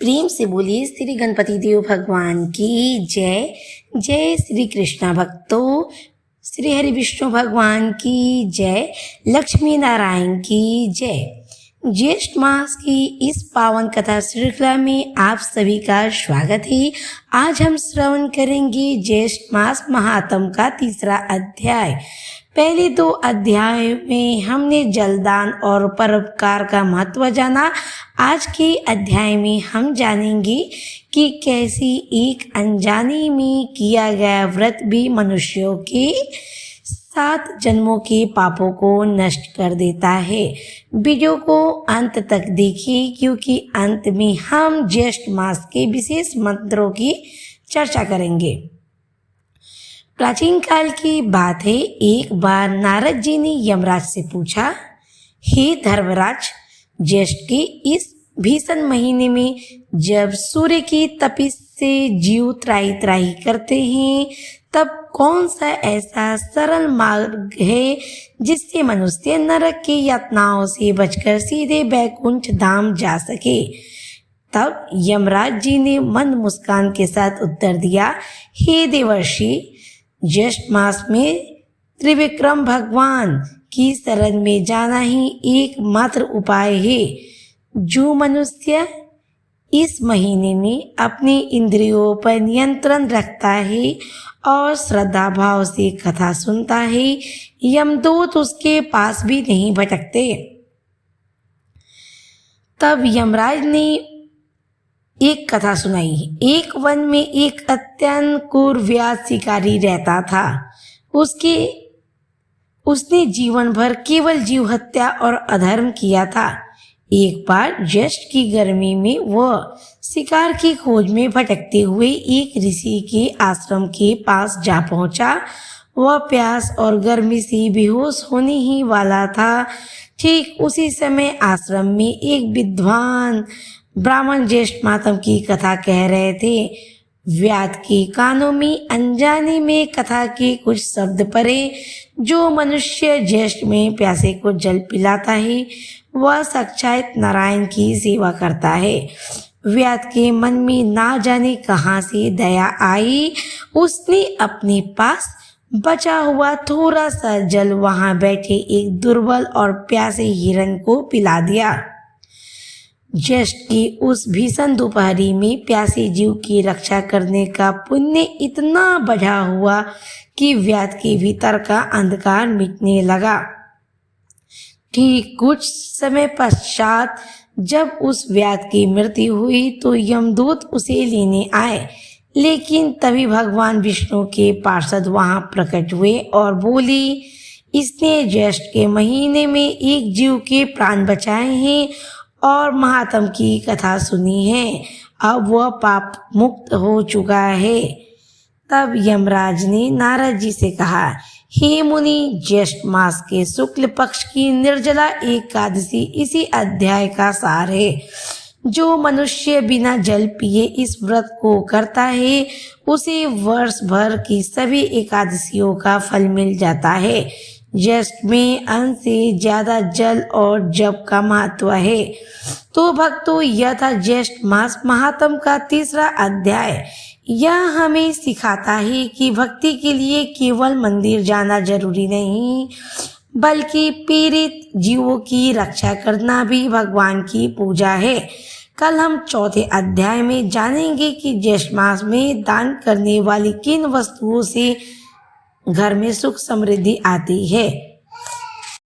प्रेम से बोलिए श्री गणपति देव भगवान की जय। जय श्री कृष्ण भक्तों, श्री हरि विष्णु भगवान की जय, लक्ष्मी नारायण की जय। ज्येष्ठ मास की इस पावन कथा श्रृंखला में आप सभी का स्वागत है। आज हम श्रवण करेंगे ज्येष्ठ मास महात्म का तीसरा अध्याय। पहले दो अध्याय में हमने जलदान और परोपकार का महत्व जाना। आज के अध्याय में हम जानेंगे कि कैसे एक अनजाने में किया गया व्रत भी मनुष्यों के 7 जन्मों के पापों को नष्ट कर देता है। वीडियो को अंत तक देखिए क्योंकि अंत में हम ज्येष्ठ मास के विशेष मंत्रों की चर्चा करेंगे। प्राचीन काल की बात है, एक बार नारद जी ने यमराज से पूछा, हे धर्मराज, ज्येष्ठ के इस भीषण महीने में जब सूर्य की तपिश से जीव त्राही त्राही करते हैं, तब कौन सा ऐसा सरल मार्ग है जिससे मनुष्य नरक की यातनाओं से बचकर सीधे बैकुंठ धाम जा सके। तब यमराज जी ने मंद मुस्कान के साथ उत्तर दिया, हे देवर्षि, ज्येष्ठ मास में त्रिविक्रम भगवान की शरण में जाना ही एकमात्र उपाय है। जो मनुष्य इस महीने में अपने इंद्रियों पर नियंत्रण रखता है और श्रद्धा भाव से कथा सुनता है, यमदूत उसके पास भी नहीं भटकते। तब यमराज ने एक कथा सुनाई। एक वन में एक अत्यंत क्रूर व्याध शिकारी रहता था। उसने जीवन भर केवल जीव हत्या और अधर्म किया था। एक बार ज्येष्ठ की गर्मी में वह शिकार की खोज में भटकते हुए एक ऋषि के आश्रम के पास जा पहुंचा। वह प्यास और गर्मी से बेहोश होने ही वाला था। ठीक उसी समय आश्रम में एक विद्वान ब्राह्मण ज्येष्ठ महात्म की कथा कह रहे थे। व्याध के कानों में अनजाने में कथा के कुछ शब्द पड़े। जो मनुष्य ज्येष्ठ में प्यासे को जल पिलाता है, वह साक्षात नारायण की सेवा करता है। व्याध के मन में ना जाने कहां से दया आई। उसने अपने पास बचा हुआ थोड़ा सा जल वहां बैठे एक दुर्बल और प्यासे हिरण को पिला दिया। ज्येष्ठ की उस भीषण दोपहरी में प्यासे जीव की रक्षा करने का पुण्य इतना बढ़ा हुआ कि व्याध के भीतर का अंधकार मिटने लगा। ठीक कुछ समय पश्चात जब उस व्याध की मृत्यु हुई तो यमदूत उसे लेने आए, लेकिन तभी भगवान विष्णु के पार्षद वहां प्रकट हुए और बोली, इसने ज्येष्ठ के महीने में एक जीव के प्राण बचाए हैं और महात्म की कथा सुनी है। अब वह पाप मुक्त हो चुका है। तब यमराज ने नारद जी से कहा, हे मुनि, ज्येष्ठ मास के शुक्ल पक्ष की निर्जला एकादशी इसी अध्याय का सार है। जो मनुष्य बिना जल पिए इस व्रत को करता है, उसे वर्ष भर की सभी एकादशियों का फल मिल जाता है। ज्येष्ठ में अन्न से ज्यादा जल और जप का महत्व है। तो भक्तों, यह था ज्येष्ठ मास महात्म का तीसरा अध्याय। यह हमें सिखाता है कि भक्ति के लिए केवल मंदिर जाना जरूरी नहीं, बल्कि पीड़ित जीवों की रक्षा करना भी भगवान की पूजा है। कल हम चौथे अध्याय में जानेंगे कि ज्येष्ठ मास में दान करने वाली किन वस्तुओं से घर में सुख समृद्धि आती है।